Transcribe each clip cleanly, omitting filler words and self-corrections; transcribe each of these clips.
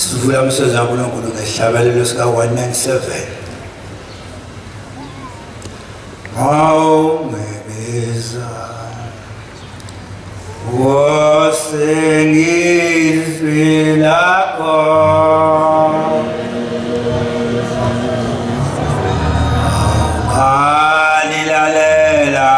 Sivula umsebenzi kaNkulunkulu ngesihlabalelo sika 197. Awumebeza wosengizwi lakho awukhalilalela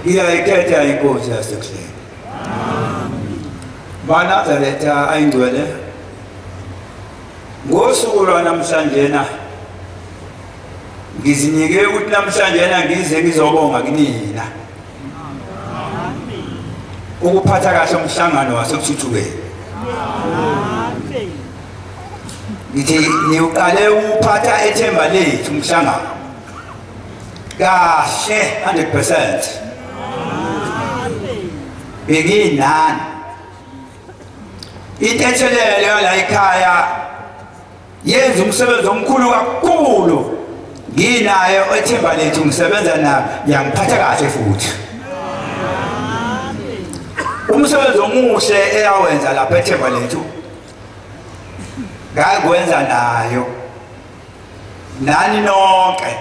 iyayikhetha inkosi yasekuseni. Banazaretha ayingcwele ngosuku lwanamhlanje na ngizinike ukuthi namhlanje na ngize ngizobonga kunina ukuphatha kahle umhlangano wasekuthuthukeni. Ngithi niuqale uphatha ethemba lethu umhlangano kahle 100%. Beginani ithethelele la ekhaya yenza umsebenzi omkhulu kakhulu. Nginayo ethemba lethu ngisebenza na yangiphatha kahle futhi. Umsebenzi omuhle eyawenza lapha ethemba lethu ngakwenza nayo nani nonke.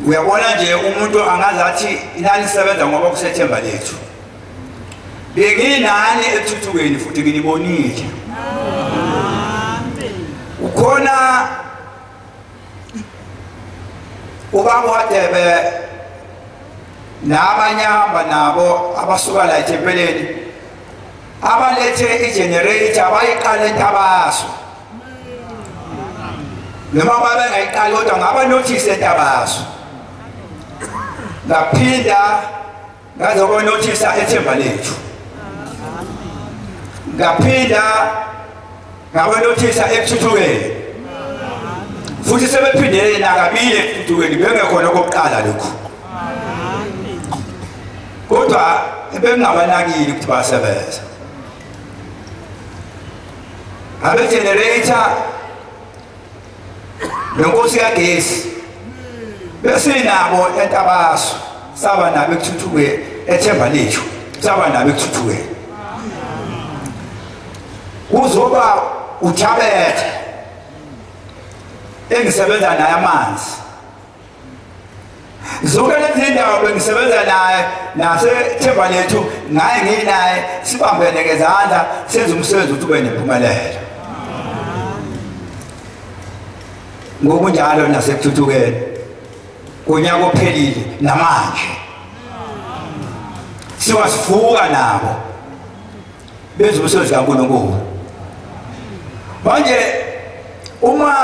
Uyabona nje umuntu angazathi inani sebenza ngoba kusethemba lethu. Benginani ethuthukeni futhi nginibonile. Ukhona ubaba waDebe nabanyamba nabo abasuka la eThempeleni abalethe igenerator abayiqala eNtabaso. Noma babengayiqali kodwa ngaba notice eNtabaso. Ngaphinda ngazobona notice ethemba lethu. ngaphinda ngabanothisa ekuthuthukeni futhi sebephindele nakabili ekuthuthukeni bengekhona okokuqala lokhu kodwa bengabanakile ukuthi basebenza abe-generator nenkosi kagesi besinabo entabaso saba nabo ekuthuthukeni ethemba lethu saba nabo ekuthuthukeni kuzoba uThabethe engisebenza naye amanzi zonke lezi ndawo bengisebenza naye nasethemba lethu ngaye nginaye sibambene ngezandla senze umsebenzi ukuthi ube nempumelelo ngokunjalo nasekuthuthukeni kunyaka ophelile namanje siwasivuka nabo benza umsebenzi kaNkulunkulu manje uma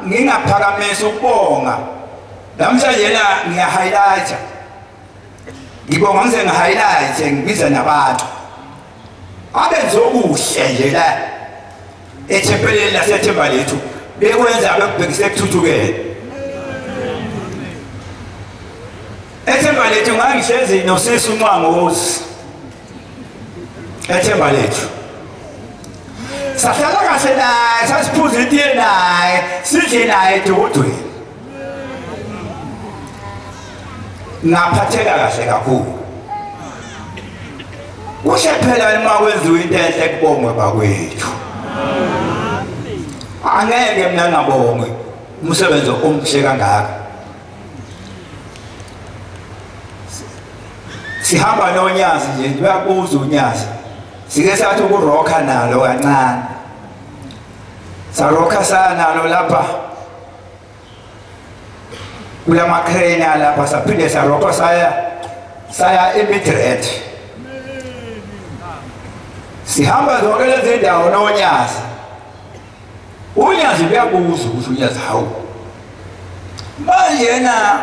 ngingaphakamisa ukubonga namhlanje yena ngiya-highlighter ngibonga ngize ngi-highlighte ngibiza nabantu abenze okuhle nje la ethempeleni lasethemba lethu bekwenza bekubhekise ekuthuthukeni ethemba lethu ngangihlezi nosisi uNqangozi ethemba lethu sahlala kahle naye sasiphuza itiye naye sidle naye edodweni ngaphatheka kahle kakhulu kushe phela uma kwenziwa into enhle kubongwe bakwethu angeke mina ngabonge umsebenzi omhle kangaka sihamba noNyazi nje uyabuza uNyazi sike sathi ukurokha nalo kancane sarokha sanalo lapha kulama crane lapha saphinde sarokha saya eMidrand sihamba zonke lezi ndawo noNyazi uNyazi uyabuza ukuthi uNyazi hawu manje yena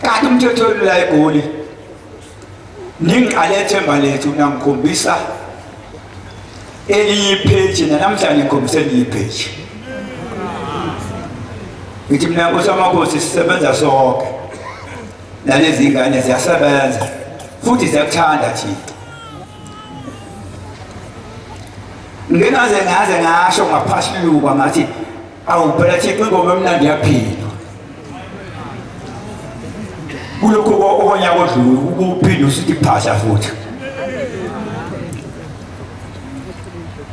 kanti umthetho la eGoli ningiqale ethemba lethu nangikhombisa elinye page namhlanje ngikhombisa elinye page ngithi mina uSamakhosi sisebenza sonke nalezi ngane ziyasebenza futhi ziyakuthanda thina ngaze ngasho ngaphashiluka ngathi awu phela Thixo ingoma emnandi yaphila kulokho okonyaka odlule ukuphinde usithi phasha futhi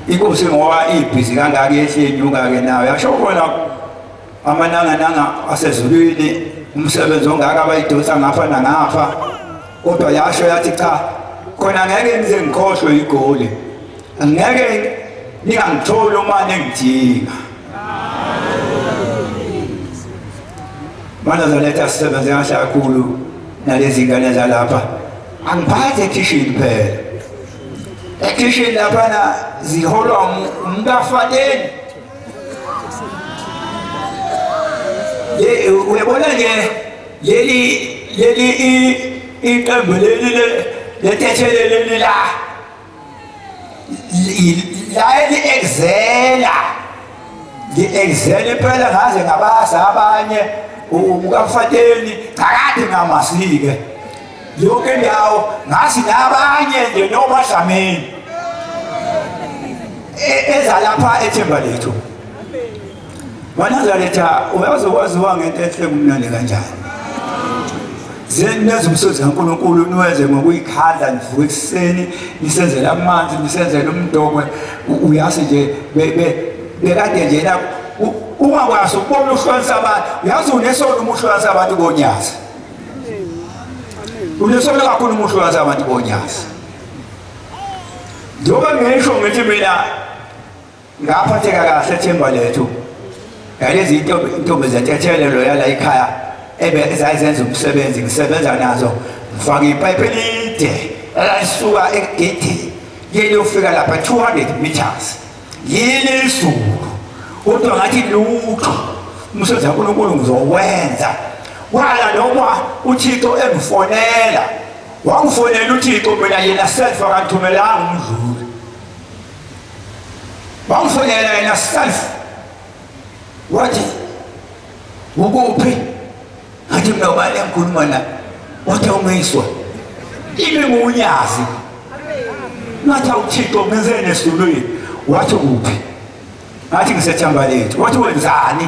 inkosi ngoba ibhizi kangaka yehlenyuka-ke nayo yasho khona amananga asezulwini umsebenzi ongaka abayidonsa ngapha nangapha kodwa yasho yathi cha khona ngeke ngize ngikhohlwe iGoli angeke ningangitholi uma nengidinga mana zaletha sisebenze kahle kakhulu nalezi ngane zalapha angiphathe ekishini phela ekishini laphana ziholwa umkaFadeni uyabona nje leli iqembu leli lethetheleleli la li-exela phela ngaze ngabaza abanye ukaFadeni kakade ngamasike yonke ndawo ngasi nabanye nje nobaDlamini ezalapha ethemba lethu wanazaletha uyazowaziwa ngento enhle kumnandi kanjani zeneza umsebenzi kaNkulunkulu niwenze ngokuyikhandla nivuke ekuseni nisenzela amanzi nisenzela umdokwe uyazi nje bekade njena ungakwazi ukubona uhlwanisa abantu uyazi unesono uma uhlwanisa abantu koNyazi unesono kakhulu uma uhlwanisa abantu koNyazi njengoba ngisho ngithi mina ngaphatheka kahle ethemba lethu yalezi intombi zethethelelo yala ekhaya ezayizenza umsebenzi ngisebenza nazo ngifaka ipayipi elide elisuka egedini yeliyofika lapha 200 meters yile izulu kodwa ngathi lutho umsebenzi kaNkulunkulu ngizowenza wala noma uThixo engifonela wangifonela uThixo mina yena self akathumelanga umdluli wangifonela yena self wathi ukuphi ngathi mina ubani engikhuluma na wathi ungeyiswa ibe ngunyazi ngathi uThixo ngenzeni esizulwini wathi kuphi ngathi ngiseThambalethu wathi wenzani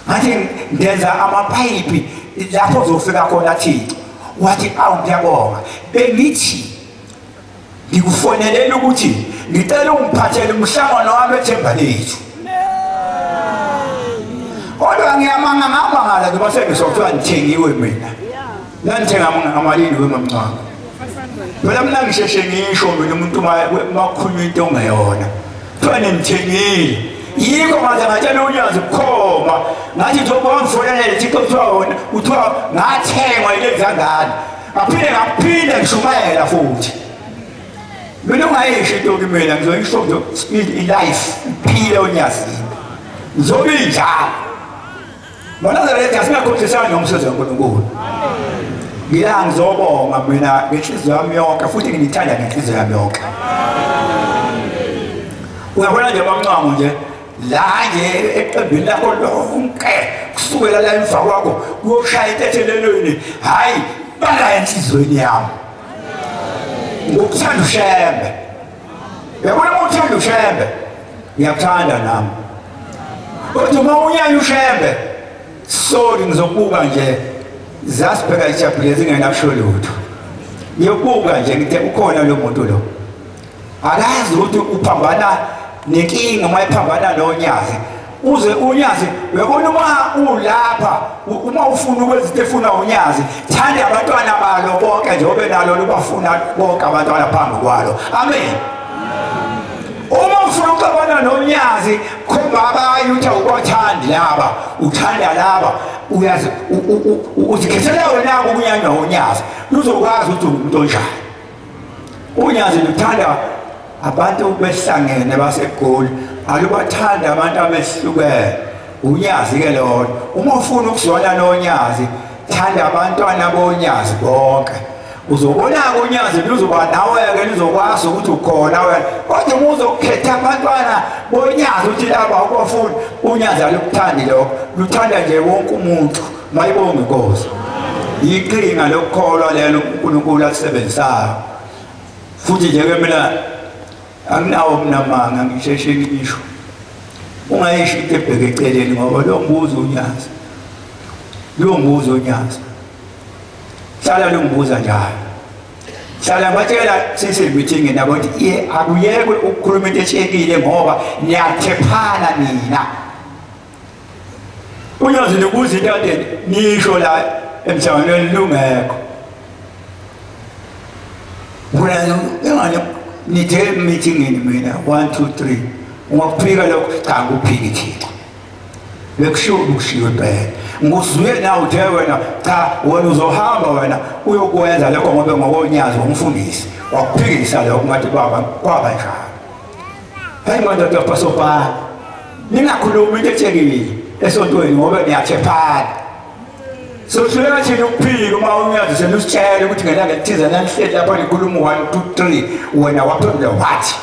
ngathi ndenza amapayipi lapho uzofika khona Thixo wathi awu ngiyabonga bengithi ngikufonelela ukuthi ngicela ungiphathele umhlangano wami eThambalethu kodwa ngiyamanga ngamangala ngoba sengisokuthiwa ngithengiwe mina ngithenga amalini wemamncane phela mina ngisheshe ngisho mina umuntu makhuluma into ongayona kuthiwa ngithengile yiko manje ngatshela unyazi bukhoma ngathi njengoba wangifonela Thixo kuthiwa ngathengwa yile zangane ngaphinde ngishumayela futhi mina ungayisho into kimina ngizoyisho i-life iphile onyazini ngizobe injalo Nazareth asingakhohlisana nomsebenzi kaNkulunkulu. Ngila ngizobonga mina ngenhliziyo yami yonke futhi ngithanda ngenhliziyo yami yonke. Uyabona nje bamncamo nje la nje eqembini lakho lonke kusukela la emva kwakho kuyoshaya intethelelweni hayi bala enhlizweni yami. Ngokuthanda ushembe. Uyabona ukuthanda ushembe. Ngiyakuthanda nami. Kodwa uma unyanya ushembe sorry ngizokubuka nje zasibheka ichapter ezingenakusho lutho ngiyokubuka nje ngithe ukhona lo muntu lo akazi ukuthi uphambana nenkinga mayiphambana nonyazi uze unyazi uyabona uma ulapha uma ufuna ukwenza efuna unyazi thanda abantwana balo bonke njengoba nalo lubafuna bonke abantwana phambi kwalo amen. Uma ufuna ukuxabana nonyazi khomba abayutha ukwathanda laba uthanda laba uyazi uzikhethela wena ukunyanywa unyazi luzokwazi ukuthi umuntu onjani. Unyazi luthanda abantu behlangene baseGoli alubathanda abantu abehlukene unyazi ke lona. Uma ufuna ukuzwana nonyazi thanda abantwana bonyazi bonke uzobona unyazi luzoba nawe ke luzokwazi ukuthi ukhona wena kodwa uma uzokhetha abantwana bonyazi uthi laba ukufuna unyazi alukuthandi lokho luthanda nje wonke umuntu mayibonge inkosi iqhinga lokukholwa lelo uNkulunkulu alisebenzisayo futhi nje ke mina anginawo mina manga ngisheshe ngisho ungayisho into ebheke eceleni ngoba lo mbuzo unyazi hlala lungibuza njalo hlala batshela sisebithini nabo ukuthi akuyekwe ukukhuluma into eshekile ngoba niyathephana nina unyazi nibuza into ade nisho la emhlanganweni lungekho ngani nithe meetingini mina 1 2 3 ungaphika lokho cha kuphiki Thixo bekushiwo kushiwe phela nguzwe nawe uthe wena cha wena uzohamba wena uyokwenza lokho ngoba ngokonyazwa umfundisi wakuphikisa lokho ngathi baba kwaba njalo hayi manje pasopa ningakhuluma into ethekile esontweni ngoba niyathephana so sivela thina ukuphika uma unyazi selusitshela ukuthi ngelanga lithize nanihleli lapha nikhuluma 1 2 3 wena waphendula wathi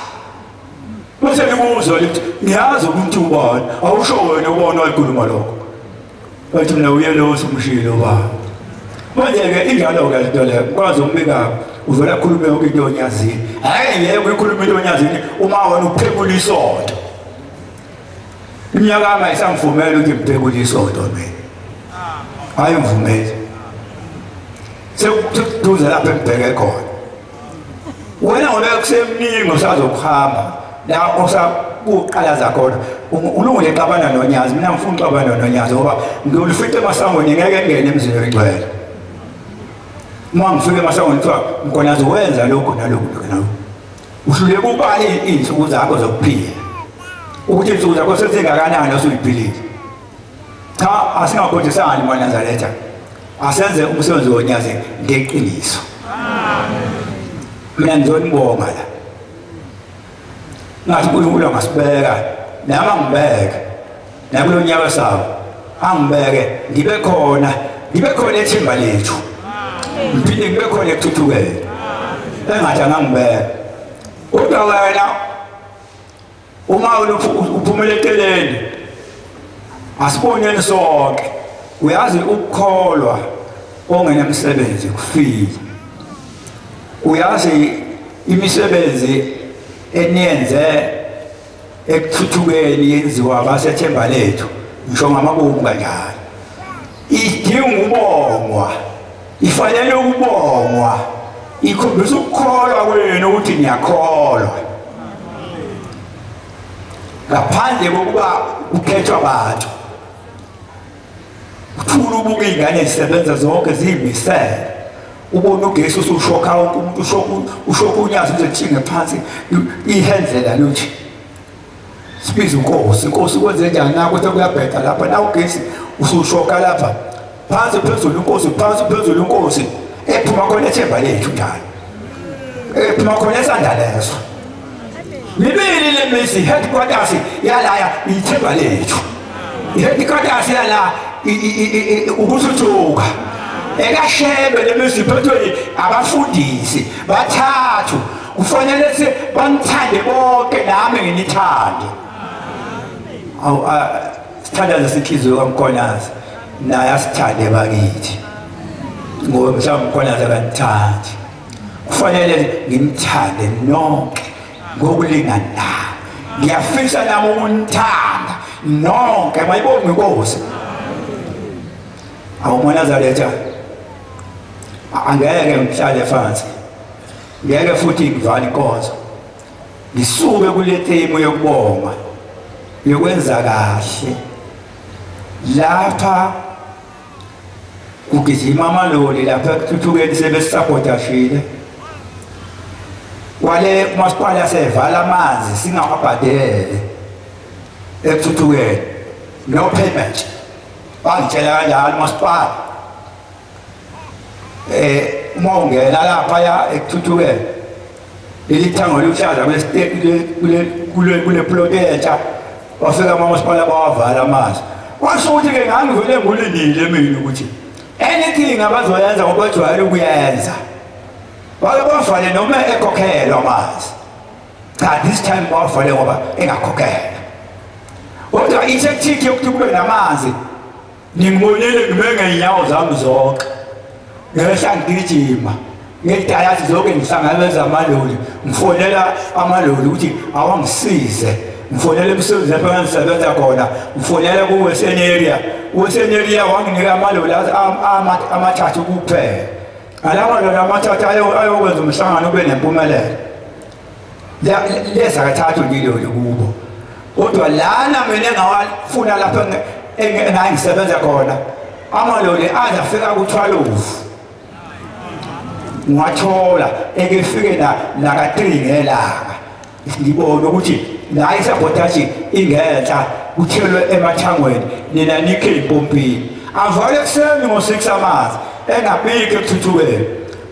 bese nibuzo lithi ngiyazi ukuthi ubani awusho wena ubona wayikhuluma lokho bathi mina uyelosi umshilo ba manje ke injalo ke into le kwazi umbika uvela khulume yonke into onyazini hayi yebo ikhuluma into onyazini uma wena uphekula isonto iminyaka ama isangivumela ukuthi ngiphekule isonto mina hayi ngivumele sekuduze lapha engibheke khona wena ngoba kusemningi usazokuhamba la osakuqalaza khona ulungile xabana nonyazi mina ngifuna uxabana nonyazi ngoba ngiyolifite emasangweni ngeke ngene emzini wegcwele uma ngifike emasangweni kuthiwa nkonazi wenza lokho nalokho uhluleka ubale izinsuku zakho zokuphila ukuthi izinsuku zakho sezingakanani osuyiphilile cha asingakhohlisani manazaretha asenze umsebenzi wonyazi ngeqiniso mina ngizonibonga la ngathi uNkulunkulu angasibeka nama ngibeke nakulo nyaka sawo angibeke ngibe khona ethemba lethu ngiphinde ngibe khona ekuthuthukeni engathi angangibeka kodwa wena uma uphumela eceleni asiboneni sonke uyazi ukukholwa ongenemsebenzi kufile uyazi imisebenzi eniyenze ekuthuthukeni yenziwa abasethemba lethu ngisho ngamabomu kanjalo idinga ukubongwa ifanele ukubongwa ikhombisa ukukholwa kwenu ukuthi niyakholwa ngaphandle kokuba ukhethwa abantu uthula ubuka iy'ngane zisebenza zonke ziyimisele ubona ugesi usushokha wonke umuntu ushokha unyazo uze kushinge phansi ihendlela luthi sibiza inkosi kwenze njani na ukuthi kuyabheda lapha na ugesi usushokha lapha phansi phezulu inkosi ephuma khona ethemba lethu njalo ephuma khona esandla leso mibili le misi headquarters yalaya ithemba lethu iheadquarters yala ukuthuthuka ekashebe le misi phethwe abafundisi bathathu kufanele banithande bonke nami nginithande awu sithanda lesinhliziyo kaMkhonazi naye asithande bakithi ngoba mhlawumbe uMkhonazi akanithandi kufanele ngimthande nonke ngokulingana ngiyafisa nami ukunithanda nonke mayibonge inkosi awu manazaretha angeke ngihlale phansi ngeke futhi ngivale inkonzo ngisuke kule theme yokubonga yokwenza kahle lapha kugijima amaloli lapha ekuthuthukeni sebesisapotashile wale umasipala sevala amanzi singawabhadele ekuthuthukeni no payment bangitshela kanjalo umasipala uma ungena lapha ekuthuthukeni leli thango luhlaza kule plot entsha wafika umasipala bawavala amanzi washo ukuthi-ke ngangivele ngulindile mina ukuthi anything abazoyenza ngobajwayele ukuyenza wake bavale noma ekhokhelwa amanzi cha this time bavale ngoba engakhokhela kodwa itactic yokuthi kube namanzi ningibonile ngibe ngey'nyawo zami zonke ngehla ngigijima ngedayasi zonke ngihlangabeza amaloli ngifonela amaloli ukuthi awangisize ngifonela emsebenzini lapho engisebenza khona ngifonela ku-Western area wanginika amaloli amathathu kuphela ngala maloli amathathu ayokwenza umhlangano ube nempumelelo leza kathathu ngiloli kubo kodwa lana mina engawafuna lapho engangisebenza khona amaloli aze afika ku-12 ngiwathola ekefike naka-3 ngelanga ngibona ukuthi la isabotaji ingenhla kuthelwe emathangweni nina nikhe empompini avale ekuseni ngo-6 amanzi engabiki ekuthuthukeni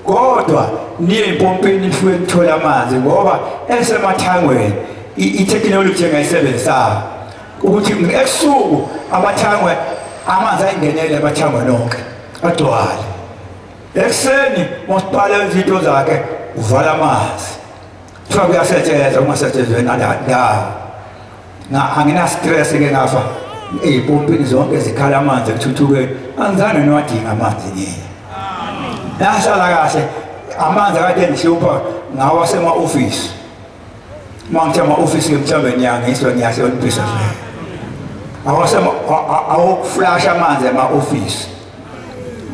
kodwa niye empompini nifike nithola amanzi ngoba esemathangweni i-technology engayisebenzisayo ukuthi ebusuku amathangwe amanzi ayingenele emathangweni onke agcwale ekuseni masipala izinto zakhe uvala amanzi kuthiwa kuyasetshenzwa kungasetshenzwe ndawo angina-stress-ke ngafa ey'pompini zonke zikhala amanzi ekuthuthukeni angizange niwadinga amanzi nini nahlala kahle amanzi akade ndihlupha ngawasema-ofisi uma ngithi ama-ofisi mhlawumbe ngiyahloniphisa awokuflasha amanzi ema-ofisi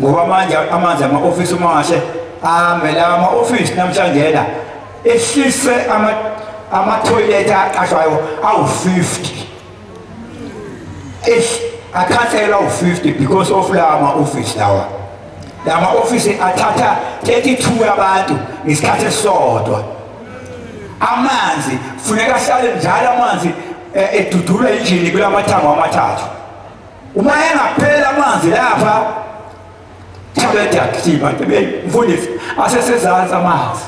ngoba manje amanzi ama-ofisi uma ngahle ahambe lawo ama-ofisi namhlanje ehlise ama-toilet aqashwayo awu-50 akhanselwa awu-50 because of lawa ama-ofisi lawa la ma-ofisi athatha 32 abantu ngesikhathi esisodwa amanzi funeka ahlale njalo amanzi edudula injini kula mathango amathathu uma engaphela amanzi lapha thabethe akuthiba mfundisi asesezansi amanzi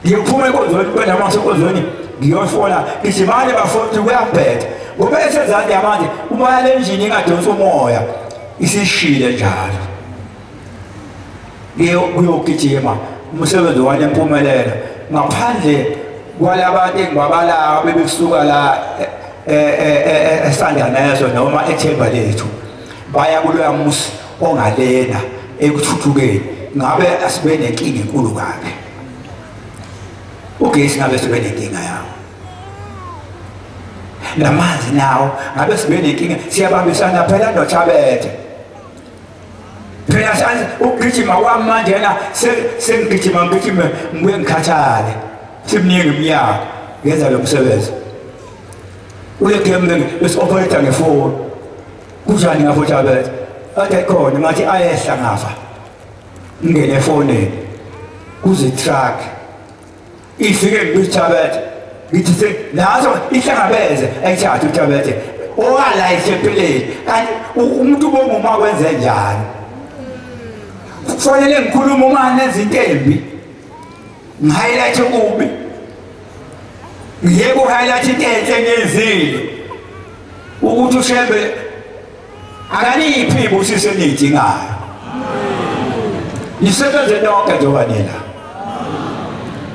ngiyophuma enkonzweni kwenamanzi enkonzweni ngiyofona gijimane bafoti kuyabheda ngoba esezansi amanzi uma yale njini ingadonsa umoya isishile njalo kuyogijima umsebenzi wanempumelelo ngaphandle kwalabantu engibabalayo bebesuka la esandla nezo noma ethemba lethu baya kuloya musi ongalena ekuthuthukeni ngabe asibe nenkinga enkulu kabi ugesi ngabe sibe nenkinga yawo namanzi nawo ngabe sibe nenkinga siyabambisana phela noThabethe phela sazi ugijima kwami manje na sengigijima ngibuye ngikhathale simningi iminyaka ngenza lo msebenzi uyekembe besi-operator ngefoni kunjani ngapho Thabethe ade khona ngathi ayehla ngafa ngene efonini kuze truck ifike ngiThabethe ngithi nazo ihlangabeze ayithatha uThabethe owala isempeleni kanti umuntu bomuma kwenze njani kufanele ngikhuluma uma nezinto embi ngihighlight kubi ngiyeke uhighlight into enhle ngezile ukuthi uShembe akaniphi ibusise nidingayo nisebenze nonke njengoba nina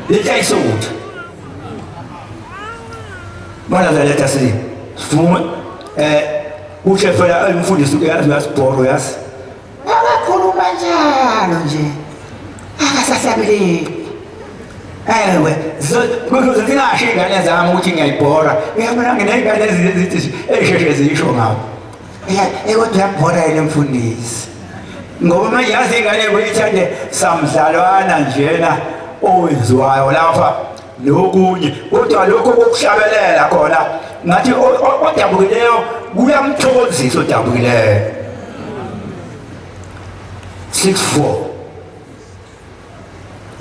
litayisuthu mana zaletha sivume ushefela umfundisi uyasibhoro yasi akakhuluma njalo nje akasahlabeleli ewe kuze zingasho iy'ngane zami ukuthi ngiyayibhora uyabona nginey'ngane ezithi ey'sheshe ziyisho ngabo kodwa uyabhora yena mfundisi ngoba manje yazi iy'ngane kuyithande samdlalwana njena owenziwayo lapha nokunye kodwa lokho kokushabelela khona ngathi odabukileyo kuyamthokozisa odabukileyo 6-4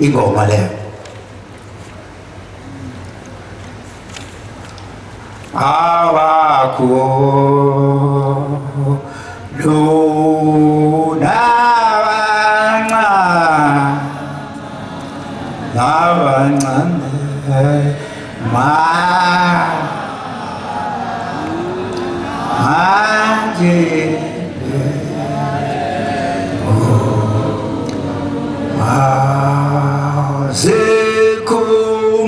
ingoma leyo abakho lona abancane manje zikhumbula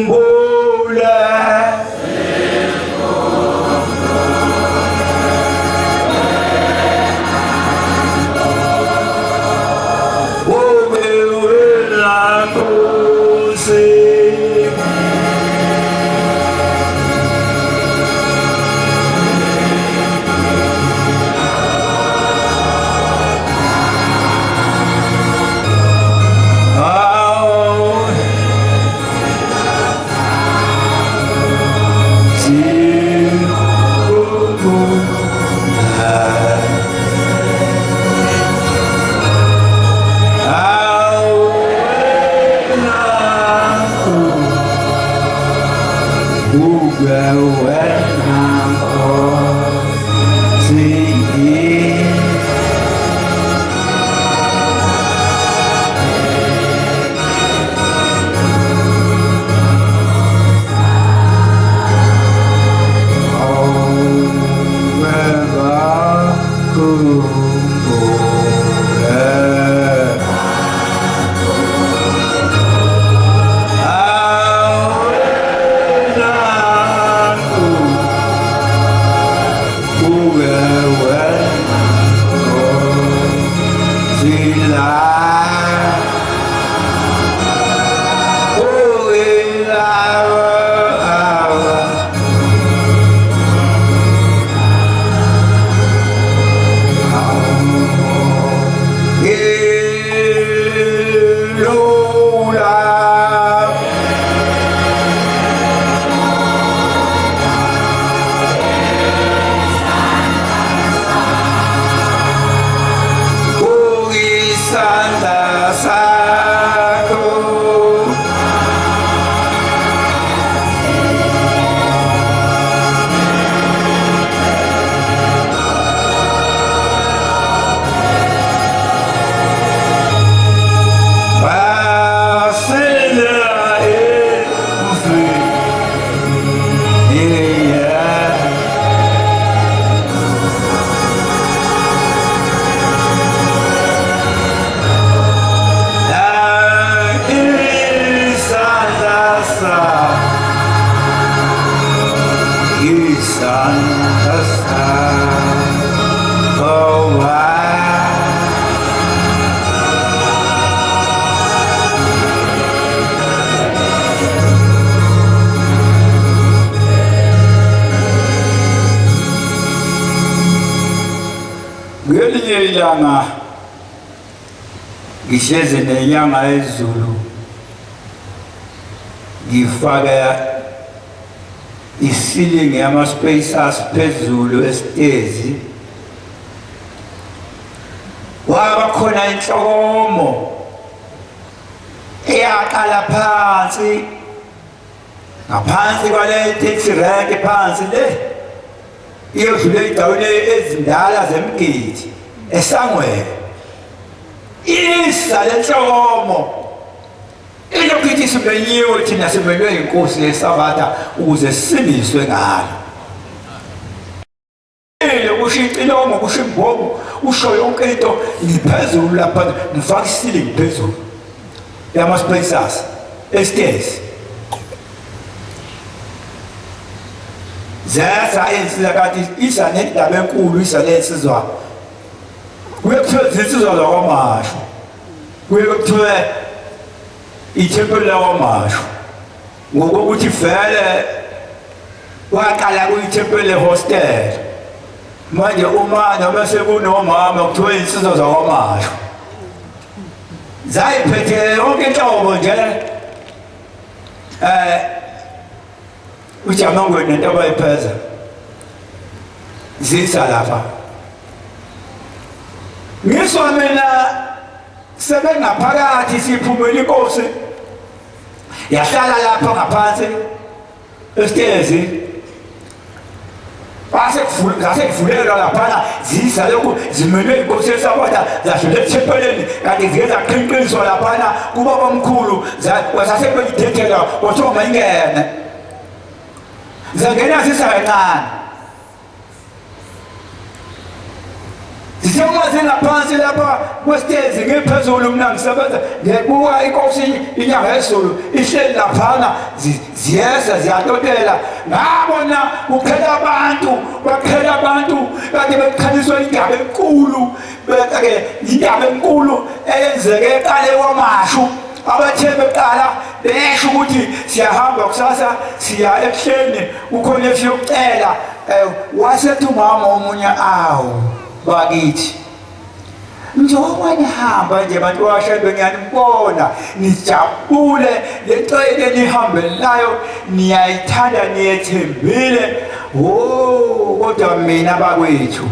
isandla sakho ngelinye ilanga ngihlezi nenyanga ezulu ngifaka isilingi yama-spacers phezulu esitezi waba khona inhlokomo eyaqala phansi ngaphansi kwale taxi rank phansi le iyodlula ey'ndaweni ezindala zemgidi esangweni isa le nhlokomo ilokhu simenyiwe thina simelwe inkosi yesabatha ukuze sisindiswe ngalo kusho icilongo kusho imbobo usho yonke into ngiphezulu lapha ngifaka isilingi phezulu yama-spacers esitezi zeza insizwa kanti isa nendaba enkulu isa lensizwa kuye kuthiwe zinsizwa zakwamasho kuye kuthiwe ithempeli lakwamasho ngokokuthi vele waqala kuyithempeli lehostel manje uma noma sekunomama kuthiwe insizwa zakwamasho zayiphethe yonke inhlobo nje uJamangweni nento abayipheza zisa lapha ngiswa mina sebengaphakathi siphumela inkosi yahlala lapha ngaphansi esitezi ngase kuvulelwa laphana zisa lokhu zimelwe inkosi yesabatha zadlula ethempeleni kanti ziye zaqhinqiniswa laphana kubaba omkhulu zasebeyidethela kwathiwa mayingene zangena zisayincane zisema zingaphansi lapha kwesitezi ngiphezulu mina ngisebenza ngibuka inkosi inyanga yesulu ihleli laphana ziyeza ziyatotela ngabona kukhela abantu kanti bekhaliswa indaba enkulu indaba enkulu eyenzeke eqale kwamashu abathe beqala besho ukuthi siyahamba kusasa siya ebuhleni ukhona efyokucela wasethi umama omunye awu bakithi njengoba nihamba nje bantu bashayelwe ngiyanibona nijabule lento enihambelayo niyayithanda niyethembile kodwa mina bakwethu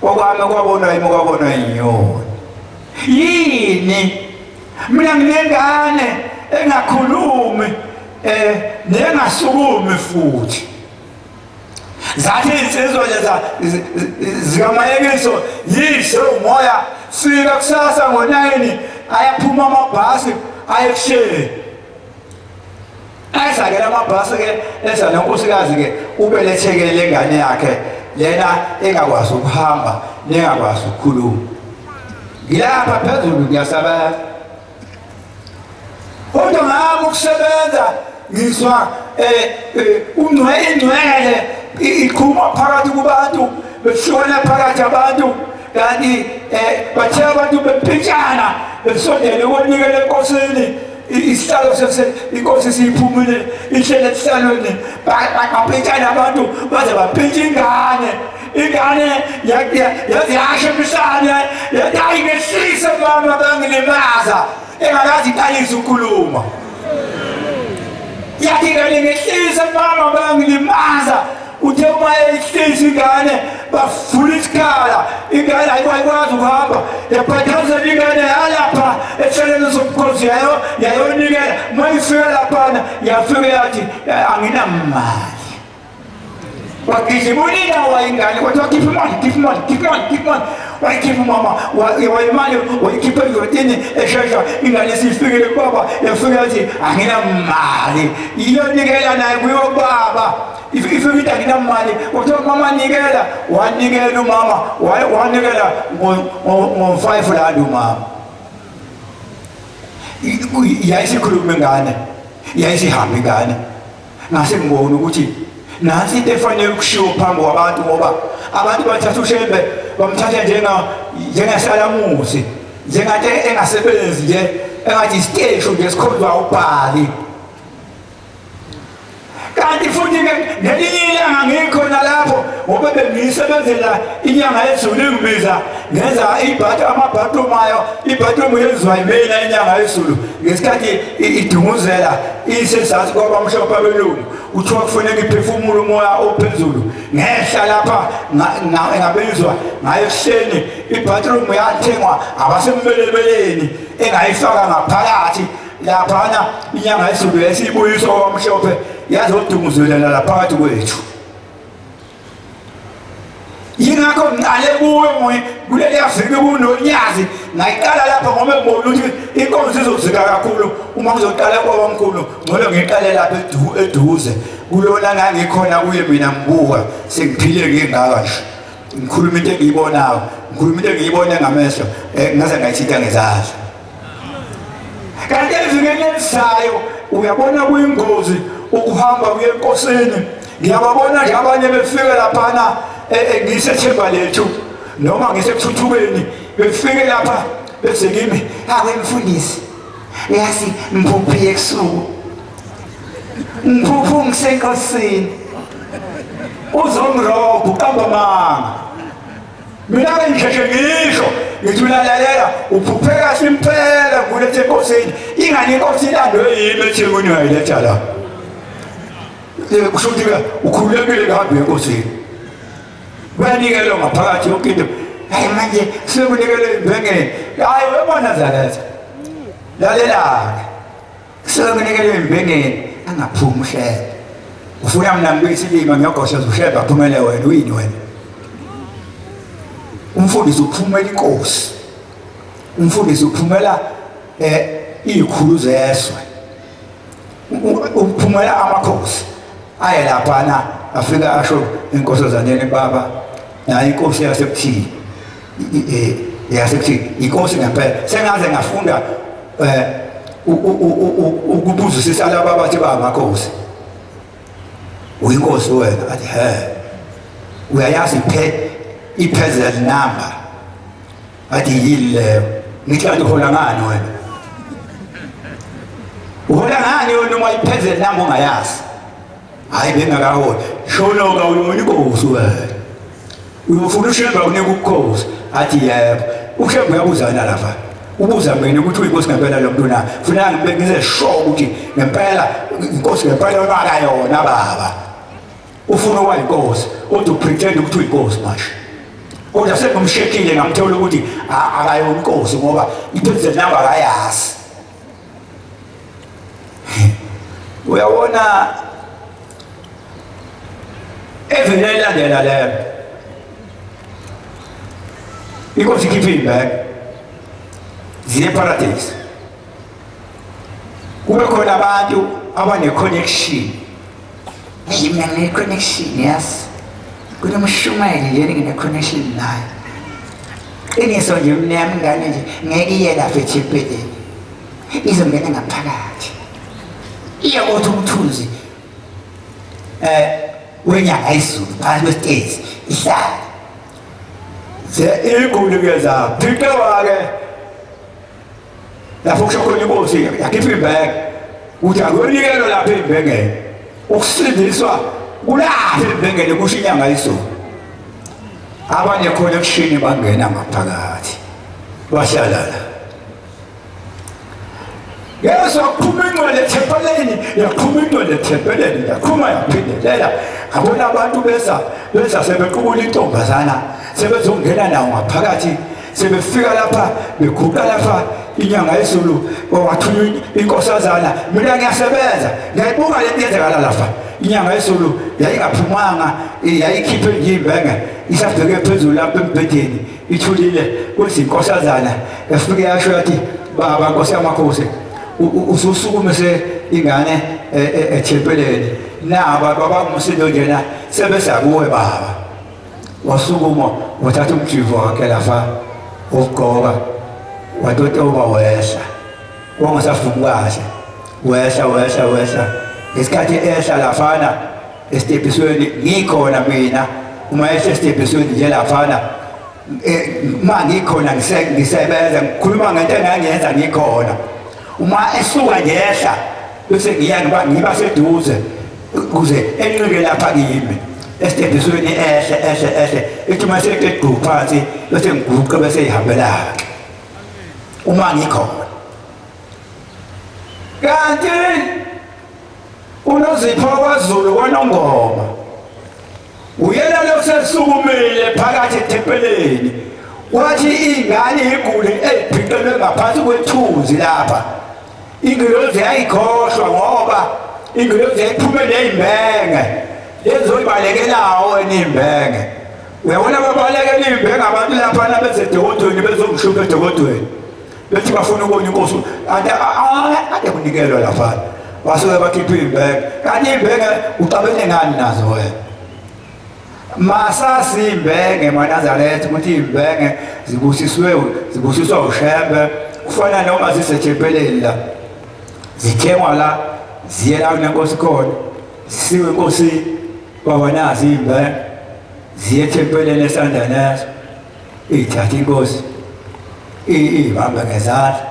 okwami kwabonwa yinyoni yini mina nginengane engakhulumi nengasukumi futhi zathi insizwa zikamayekiso yise umoya fika kusasa ngo-9 ayaphuma amabhasi ayekusheni ayesakela amabhasi-ke eza nonkosikazi-ke ubelethekele engane yakhe lena engakwazi ukuhamba nengakwazi ukukhuluma ngilapha phezulu ngiyasebenza kodwa ngami ukusebenza ngizwa ingcwele iqhuma phakathi kubantu beshona phakathi abantu kanti bathe abantu bempintshana besondele ukunikela enkosini isihlalo inkosi siyiphumile ihlele esihlalweni bapintshana abantu baze bapintsha ingane yaziyasha emhlane yayingehlise mama bangilimaza engakazi iqalisa ukukhuluma yathi ingane ngehlise mama bangilimaza uthe uma ehlisa ingane bavula isikhala ingane ayikwazi ukuhamba yaphathazela ingane yalapha ehlelweni sobukhosi yayonikela uma ifika laphana yafika yathi anginamali wakigijima uninawa ingane kwathiwa khipha imali wayikhipha umama wayimali wayikhipha eyotini eshesha ingane siyifikile kubaba yafika yathi anginamali iyonikela naye kuyobaba ifike ithi anginamali kwathiwa mama nikela wanikela umama wanikela ngo-5 rand umama yayisikhuluma ingane yayisihamba ingane ngase ngibona ukuthi nansi into efanele ukushiwo phambi kwabantu ngoba abantu bathatha uShembe bamthatha njengesalamusi njengathi engasebenzi nje engathi isiteshi nje sikhomba ubhali kanti futhi ngelinye ilanga ngikhona lapho ngoba bengisebenzela inyanga yezulu ingibiza ngenza amabhathroom ayo ibhathroom yenziwa yimina inyanga yezulu ngesikhathi idunguzela isesazini kwabamhlophe abelungu kuthiwa kufanele iphefumule umoya ophezulu ngehla lapha ngabizwa ngayo ekuseni ibhathroom yathengwa abasembelebeleni engayifaka ngaphakathi laphana inyanga yezulu yesibuyiswa kwabamhlophe yazodunguzelela laphakathi kwethu yingakho ngiqale kuwe kuleli yafika kunonyazi ngayiqala lapha ngoba ngibona ukuthi inkonzo izozika kakhulu uma ngizoqala kwabamkhulu ngolo ngiqale lapha eduze kulona ngangikhona kuye mina ngibuka sengiphile ngingaka nje ngikhuluma into engiyibonayo ngikhuluma into engiyibone ngamehlo ngaze ngayithinta ngezandla kanti evikeni elisayo uyabona kuyingozi ukuhamba kuye enkosini ngiyababona nje abanye befike laphana ngisethemba lethu noma ngisekuthuthukeni befike lapha bese kimi awe mfundisi yazi mphuphi yesuku mphuphu ngisenkosini uzongiroba uqamba manga mina ngisheshe ngisho ngithi ulalela uphupheka simpela kulethe enkosini ingane inkosi ilandwe yimi ethengweni ngayiletha la kusho ukuthi ukhululekile kabi enkosini banikelo ngaphakathi yonke into hayi manje sekunikele imbengeni hayi webona zaletha lalela sekunikele imbengeni angaphumi uhlelo ufuna mina ngibisilima ngiyogoshoza usheba aphumele wena uyini wena umfundisi uphumela inkosi umfundisi uphumela izikhulu zeswe uphumela amakhosi aye laphana afika asho inkosazaneni baba nayo inkosi yasekuthini yasekuthini inkosi ngempela sengaze ngafunda ukubuzisisa laba bathi bangamakhosi uyinkosi wena athi uyayazi i-puzzle number athi yini leyo ngithi kanti uhola ngani wena uhola ngani wena uma i-puzzle number ungayazi hayi bengakaholi shono-ka uyinkosi wena uyofuna uShembe akunika ubukhosi athi yebo uShembe uyabuzana lapha ubuza mina ukuthi uyinkosi ngempela lo muntu na funeka ngize sure ukuthi ngempela inkosi ngempela onakayona baba ufuna ukuba inkosi kodwa upretend ukuthi uyinkosi manje kodwa sengimshekile ngamthola ukuthi akayona inkosi ngoba i-puzzle number akayazi uyabona evele elandela leyo inkosi ikhiphe iy'mbeko ziye eparadise kube khona abantu abane-connection mina ngine-connection yazi kunomshumayeli nje ngine-connection naye iniso nje mnyama ingane nje ngeke iye lapha ethempelini izongena ngaphakathi iya kothi umthunzi wenyanga yezulu phakathi kwesitezi ihlala iguli-ke zaphikewa-ke lapho kusho khona inkosi yakhipha imbeke ukuthi akuyonikelwa lapha ey'mbengeni ukusindiswa kulapha ey'mbengeni kusho inyanga yezulu abanye khona ebushini bangena ngaphakathi bahlala yesu yaphuma ingcwele ethempeleni yaphuma ingcwele ethempeleni yaphuma yaphindelela abona abantu beza sebequbula intombazana sebezongena nawo ngaphakathi sebefika lapha beguqa lapha inyanga yezulu wathunywa inkosazana mina ngiyasebenza ngiyayibuka lento yenzekala lapha inyanga yezulu yayingaphumanga yayikhiphe nje imbenge isabheke phezulu lapha embhedeni ithulile kwezinkosazana yafike yasho yathi baba nkosi yamakhosi ususukumise ingane ethempeleni naba babangumsindo njena sebesakuwe baba wasukuma wathatha umjivo wakhe lapha ukugqoka watotoba wehla wangasafumi kahle wehla ngesikhathi ehla lafana esitebhisweni ngikhona mina uma esitebhisweni nje laphana uma ngikhona ngisebenza ngikhuluma ngento engangiyenza ngikhona uma esuka ngehla bese ngiba seduze ukuze enqike lapha kimi esitebhisweni ehle ethi uma seqedwe phansi bese ngiguqa bese ihambela uma ngikhona kanti uNozipho kwaZulu kwaNongoma uyena losesukumile phakathi ethempeleni wathi ingane igule ebhiqelwe ngaphansi kwethunzi lapha ingilozi yayikhohlwa ngoba ingilozi yayiphuma nezimbenge lezoyibalekelawo enimbenge uyabona babalekela izimbenge abantu lapha nabesedokodweni bezomhlupha edokodweni bethi bafuna ukubona inkosi ade kunikelwa lapha basuke bakhipha izimbenge kanti izimbenge ucabene ngani nazo wena masasi izimbenge eManazareth ukuthi izimbenge zibusiswa uShembe kufana noma zisethempeleni la zithengwa la ziye la kunenkosi khona zisiwe inkosi babanazi izimbenge ziye ethempeleni esandla naso ithatha inkosi ihamba ngezandla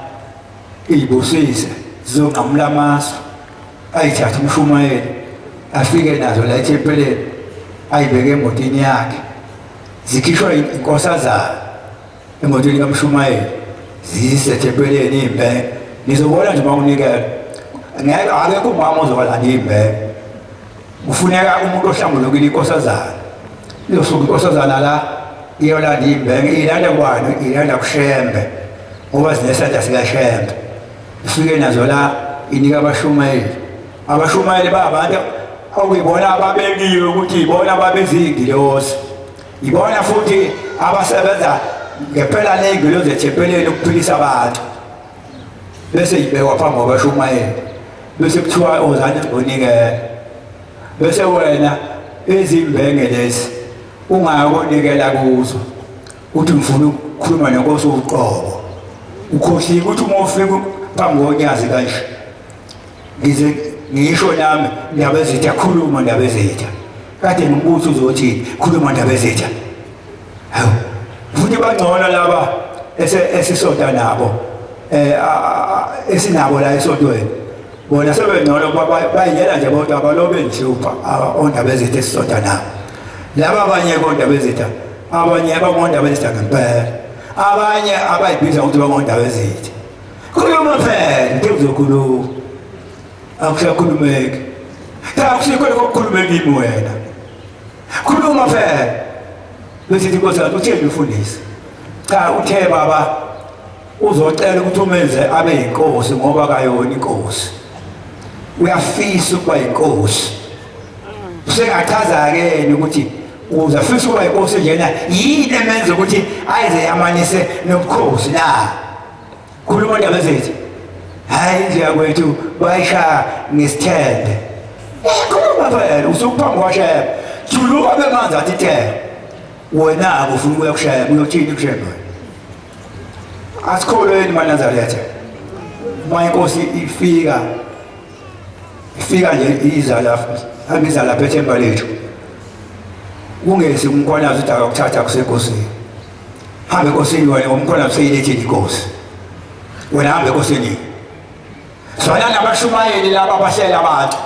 ibusise zizonqamula amasu ayithatha uMshumayeli afike nazo la ethempeleni ayibeke emotini yakhe zikhishwa inkosazana emotini kaMshumayeli zisethempeleni izimbenge nizobona nje makunikela ngeke akekho umama ozobalanda izimbenge kufuneka umuntu ohlambulukile inkosazana iyosuka inkosazana la iyolanda izimbenge ilanda kwani ilanda kuShembe ngoba zinesandla sikaShembe ifike nazo la inika abashumayeli babantu okuyibona ababekiwe ukuthi ibona ababezingilosi ibona futhi abasebenza ngempela nengilosi ethempeleni ukuphilisa abantu bese ibekwa phambi kwabashumayeli bese kuthiwa ozana unikela bese wena izimbenge lezi ungakonikela kuzo uthi ngifuna ukukhuluma nenkosi uqobo ukhohliwe ukuthi uma ufika phambi konyazi kanje ngize ngisho nami ndaba ezitha khuluma ndaba ezitha kade ngimbuzo uzothi khuluma ndaba ezitha hawu futhi bangcono laba esisoda nabo esinabo la esodweni bona sebengcono bayiyela nje bodwa abalobe nhlupha ondaba ezitha esisoda nabo laba abanye ondaba ezitha abanye abangondaba ezitha ngempela abanye abayibiza ukuthi bangondaba ezitha khuluma phela into uzokhuluma akusakhulumeki akusikho ukukhulumeka kimi wena khuluma phela bese inkosi yathi utheni ufundise cha uthe baba uzocela ukuthi umenze abe inkosi ngoba kayona inkosi uyafisa ukuba inkosi usengachaza ke ukuthi uzafisa ukuba inkosi njena yini emenza ukuthi ayize yamanise nobukhosi na khuluma ndaba ezithi hayi nje yakwethu bayisha ngesithende khuluma phela usukuphambi kwaShembe juluka bemanzi athi the wena ufuna ukuya kuShembe uyothini kuShembe asikholweni eManazareth uma inkosi ifika nje iza lapha ethemba lethu kungesi umkhwanazi ukuthi akakuthatha kusenkosini hambe enkosini wena umkhwanazi useyilethile inkosi wena hambe enkosini sona nabashumayeli laba abahlela abantu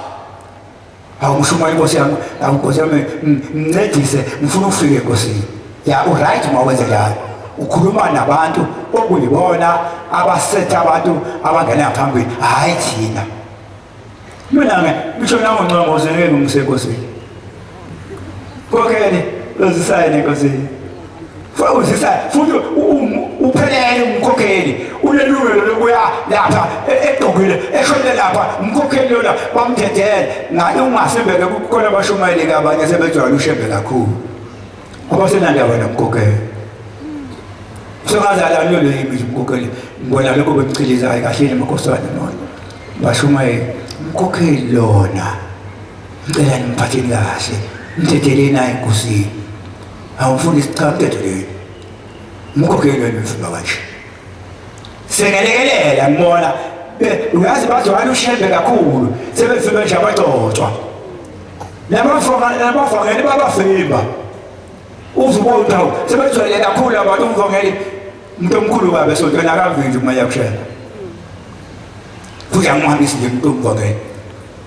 awumshumayeli inkosi yami inkosi yami ngincedise ngifuna ukufika enkosini ya uright uma wenze njalo ukhuluma nabantu okuyibona abasetha abantu abangena phambili hayi thina mina ngisho nawe ngqongqozeke ngumsenkosini kokele uzisayine enkosini futhi uphelele umkhokheli unelungelo lokuya lapha egqokile eshonele lapha umkhokheli lona bamthethele ngathi ungasembeke kukhona abashumayeli kabanye sebejwayele uShembe kakhulu abasenandaba nomkhokheli sokazala lo yimi umkhokheli ngibona lokho bemchilizayo kahle emakosana nona bashumayeli umkhokheli lona ngicela nimphatheni kahle mthetheleni naye enkosini awufundisi cha mthetheleni umkhokheli wena ufuna kanje sengelekelela ngibona uyazi bazwana uShembe kakhulu sebefike nje abagcotshwa nabafangeli babafimba uzubona sebejwayele kakhulu abantu umvangeli umuntu omkhulu kabe esontweni akavinzi uma yakushela futhi angihambisi nje umuntu omvangeli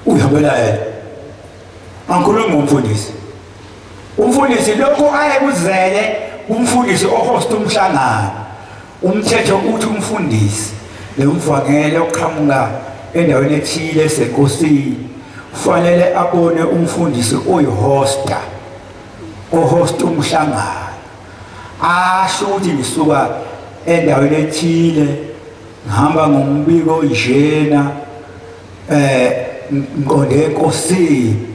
uyabela yena angikhulumi ngomfundisi umfundisi lokho ayekuzele umfundisi ohost umhlangano umthetho uthi umfundisi lomvangeli oqhamuka endaweni ethile esenkosini kufanele abone umfundisi oyihosta ohost umhlangano asho ukuthi ngisuka endaweni ethile ngihamba ngombiko njena ngiqonde enkosini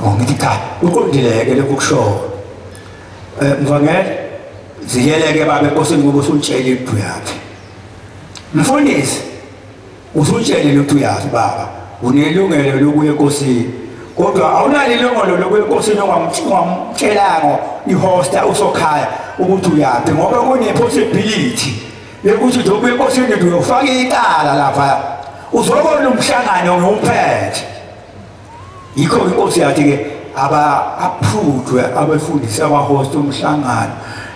ngithi cha uqondileke lokho kusho mvangeli ziyeleke baba enkosini ngoba usutshele into yakhe mfundisi usutshele into yakhe baba unelungelo lokuya enkosini kodwa awunalo ilungelo lokuya enkosini ongamtshelanga ihosta usokhaya ukuthi uyaphi ngoba kune-possibility yokuthi njengoba enkosini uyofaka icala lapha uzobona umhlangano ngewumphethe yikho inkosi yathi-ke aba-approved abefundisi abahost umhlangano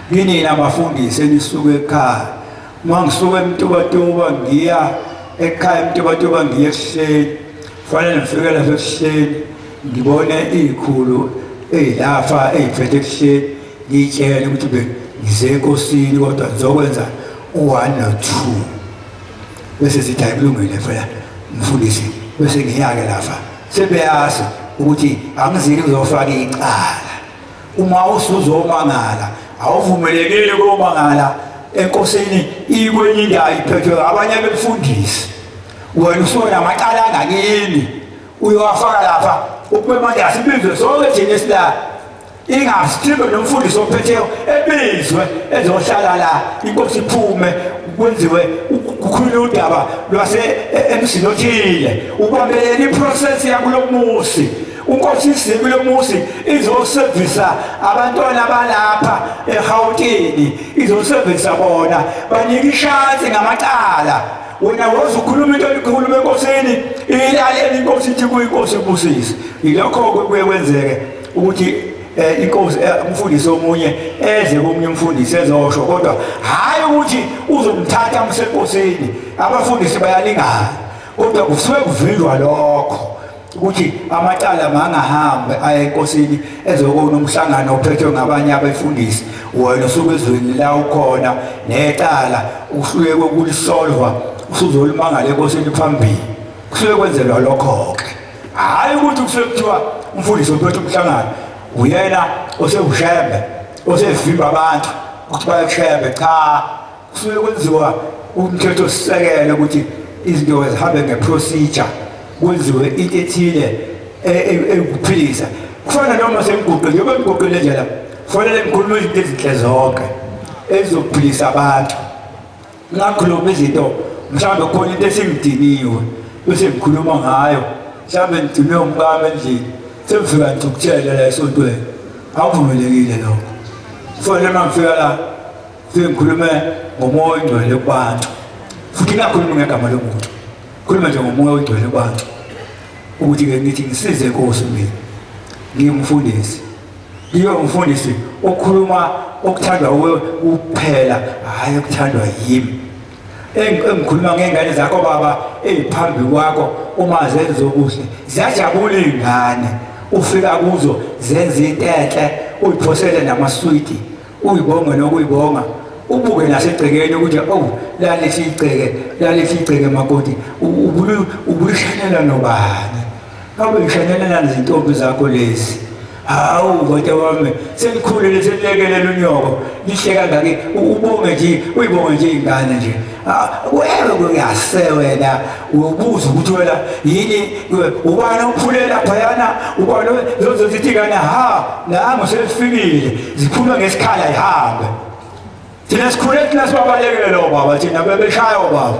kinina abafundisi enisuke ekhaya uma ngisuke emtubatuba ngiya ekhaya emtubatuba ngiya ekuseni kufanele ngifike lapha ekuseni ngibone iy'khulu ey'lafa ey'phethe ekuseni ngiyitshele ukuthi ngize enkosini kodwa ngizokwenza u-1 no-2 bese sithi ayikulungile phela mfundisi bese ngiyake lapha sebeyazi ukuthi angizili kuzofaka icala uma usuzomangala awuvumelekile ukumangala enkosini ikwenye indawo iphethwe abanye befundisi wena usuke namacala angakini uyowafaka lapha ukube manje asibizwe sonke thina esila ingasithimbe nomfundisi ophetheyo ebizwe ezohlala la inkosi iphume kwenziwe kukhulunywa udaba lwase-emsini othile ubambelele iprocess yakulo musi unkosi isikulo musi izosevisa abantwana balapha eGauteng izosevisa bona banika ishansi ngamacala wena wozukhuluma into elikhuluma enkosini ilalela inkosi ithi kuyinkosi ibusise yilokho kuye kwenzeke ukuthi inkosi umfundisi omunye eze komunye umfundisi ezosho kodwa hayi ukuthi uzomthatha umsenkosini abafundisi bayalingana kodwa kusuke kuvinjwa lokho ukuthi amacala mangahambe aye enkosini ezokona umhlangano ophethwe ngabanye abefundisi wena usuke ezweni la ukhona necala usuke kokulisolva usuzolimangala enkosini phambili kusuke kwenzelwa lokho-ke hayi ukuthi kusuke kuthiwa umfundisi ophethe umhlangano uyena osewushembe osevimba abantu ukuthi bayekushembe cha kusuke kwenziwa umthetho osisekelo ukuthi izinto zihambe ngeprocedure kwenziwe into ethile ekuphilisa kufana noma semiguqweni yoba emiguqweni nje la kufanele ngikhulume izinto ezinhle zonke ezizokuphilisa abantu ngakhuluma izinto mhlawumbe khona into esingidiniwe bese ngikhuluma ngayo mhlawumbe ngidinwe umkami endlini semfika ngithukutshele la esontweni akuvumelekile lokho kufanele uma ngifika la fike ngikhulume ngomoya oyingcwele kubantu futhi ngakhuluma ngegama lomuntu khuluma nje ngomoya oyingcwele kubantu ukuthi-ke ngithi ngisize Nkosi mina ngiyumfundisi ngiyomfundisi okhuluma okuthandwa kuphela hhayi okuthandwa yimi engikhuluma ngey'ngane zakho baba ey'phambi kwakho uma zenza okuhle ziyajabula iy'ngane ufika kuzo zenza into enhle uyiphosele namaswidi uyibonge nokuyibonga ubuke nasegcekeni ukuthi lalihle igceke makoti ubulishanela nobani ngabe ngishanelela nezintombi zakho lezi hawu kodwa wami selikhulile selilekelela unyoko lihle kangake ubonge nje uyibonge nje ingane nje wewe kuyase wena ubuza ukuthi wena yini ubani ophulela phayana ubani zozithi kana nangu selifikile ziphuma ngesikhala ihambe thina sikhule thina sibabalekele lo baba thina bebeshaya obaba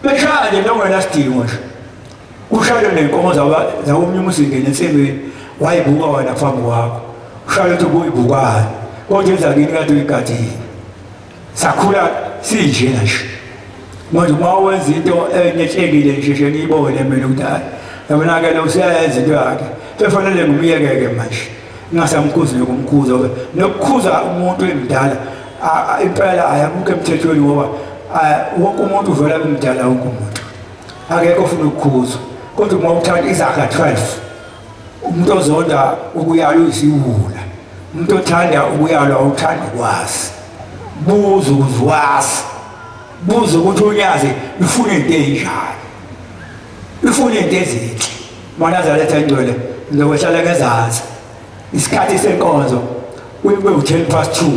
beshaya nje nongena sidingo nje ushayele nenkomo zawomunye umusingene ensembeni wayibuka wena phambi kwakho ushayele ukuthi kuyibukani kodwa ezakini kade uyigadile sakhula sinjena nje manje uma wenza into enetshekile nje ngiyibone mina ukuthi hayi yabona-ke lo useyayenza into yakhe kufanele ngumyeke-ke manje ngingasamkhuzi nokumkhuza nokukhuza umuntu emdala impela ayabukho emthethweni ngoba wonke umuntu uvela emdala wonke umuntu akekho ofuna ukukhuzwa kodwa uma uthanda izaga 12 umuntu ozonda ukuyala uyisiwula umuntu othanda ukuyalwa awuthanda ukwazi buza ukuzwazi buza ukuthi unyaze lufuna into enjani lufuna into ezinhle Manazaretha Ngcwele ngizokwehlela ngezansi isikhathi senkonzo kube u10:02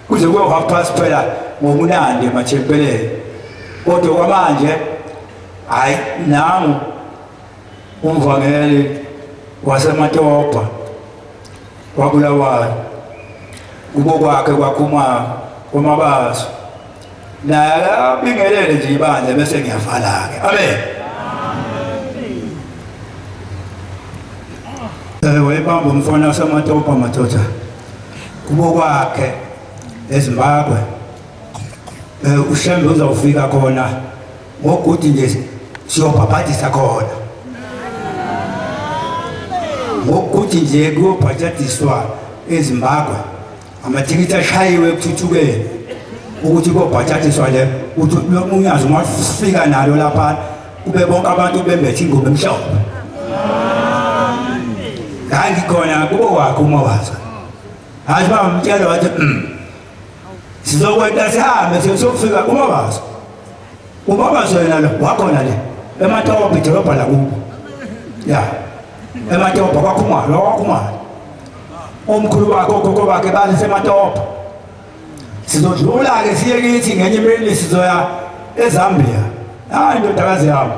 kuze kube u1/2 phela ngomunande emathempeleni kodwa kwamanje hayi nangu umvangeli waseMatopa waBulawayo kubo kwakhe kwakhuma komabazo naye abingelele nje ibandla bese ngiyavala-ke amen wayebamba umfana waseMatopa madoda kubo kwakhe eZimbabwe uShembe uzawufika khona ngokuthi nje siyobhabhadisa khona ngokuthi nje kuyobhajadiswa eZimbabwe amathikithi ashayiwe ekuthuthukeni ukuthi kuyobhajadiswa le ukuthi unyazi ungafika nalo lapha kube bonke abantu bembethe ingubo emhlophe ngikhona kubo kwakhe umawaza hayi bamtshela wathi sizokwenza sihambe siyofika umabazo yena lo wakhona le eMatopa idolobha lakubo ya eMatopa kwakhumalo umkhulu wakhe ogogo bakhe baseMatopa sizodlula-ke siye kithi ngenye imini sizoya eZambia hayi indodakazi yami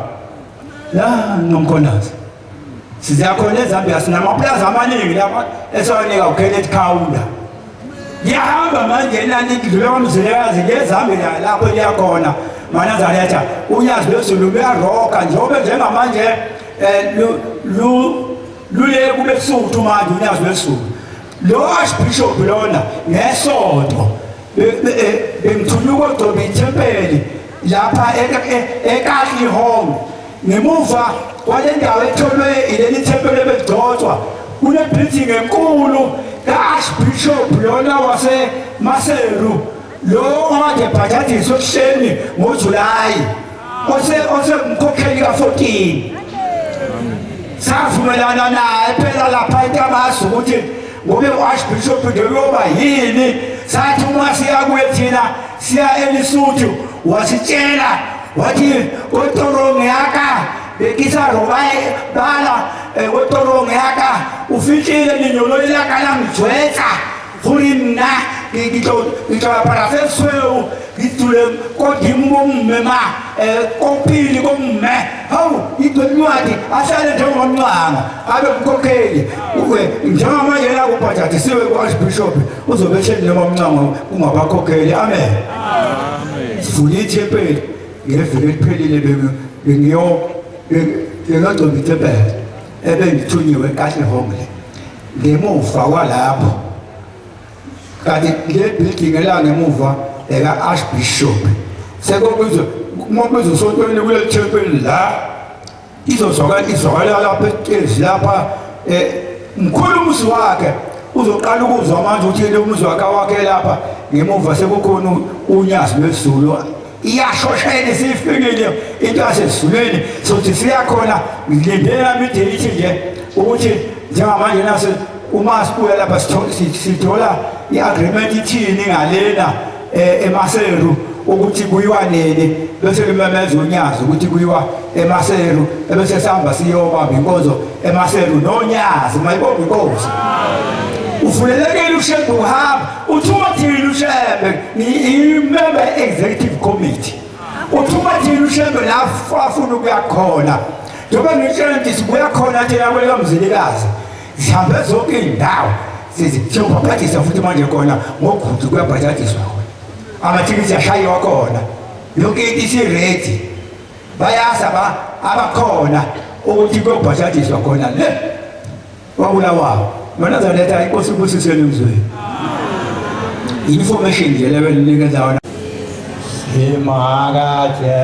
la nomkhonazi sizakhona eZambia sinamaplaza amaningi lapha esiwanika uKenneth Kaunda ngiyahamba manje enani ngidlule kwamzilekazi ngeZambia lapho liyakhona Manazaretha unyazi lwezulu luyaroka njengoba njengamanje luye kube suthu manje unyazi lwezulu lo archbishop lona ngesonto bengithunyuka uDobe ithempeli lapha eKatli Home ngemuva kwale ndawo etholwe ileli thempeli ebegcotshwa kune-building enkulu ka-archbishop lona waseMaseru lo owade bhajadiswa ekuseni ngoJulayi osemkhokheli ka-14 savumelana naye phela lapha eNtamazi ukuthi ngobe u-archbishop ngeyoba yini sathi uma siya kuye thina siya eLesotho wasitshela wathi otorongo yaka bekisaro bala otorongo yaka ufikile ninyolo ilaka langijwetsa gore mna ngitla sesweu ngitule kodimo mme kopili komme hawu idwencwadi ahlale njengomncanga abe mkhokheli njengamanje la kubhajadisiwe ku-archbishop uzobe ehleli noma mncanga kungabakhokheli amen sivule ithempeli ngeviki eliphelile bengiyogcoba ithempeli ebengithunyiwe eKatli Home ngemuva kwalapho kanti le building elangemuva eka-archbishop sekubizwa sontweni kuleli thempeli la izokala lapha etezi lapha mkhulu umuzi wakhe uzoqala ukuzwa manje ukuthi le umuzi wakhe lapha ngemuva sekukhona unyazi lwezulu iyashoshene siyifikile into yasezulwini sokuthi siyakhona ngilindela imideyithi nje ukuthi njengamanje nase uma sibuya lapha sithola i-agreement ithini ngalena eMaseru ukuthi kuyiwa nini bese limemeza unyazi ukuthi kuyiwa eMaseru ebese sihamba siyobamba inkonzo eMaseru nonyazi mayibonge inkosi ufulelekile uShembe uhamba uthumathile uShembe i-member executive committee uthumathile uShembe la afuna ukuya khona njengoba ngitshela ngithi sibuya khona thina kweleka mzilikazi sihambe zonke indawo siyobhabhadisa futhi manje khona ngogudu kuyabhajadiswa amathikithi ashayiwa khona yonke into isiredi bayasa abakhona ukuthi kuyobhajadiswa khona le waBulawayo Manazaretha inkosi ibusiseni emzweni information nje leyo ninikeza yona imakade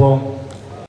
Sibonga.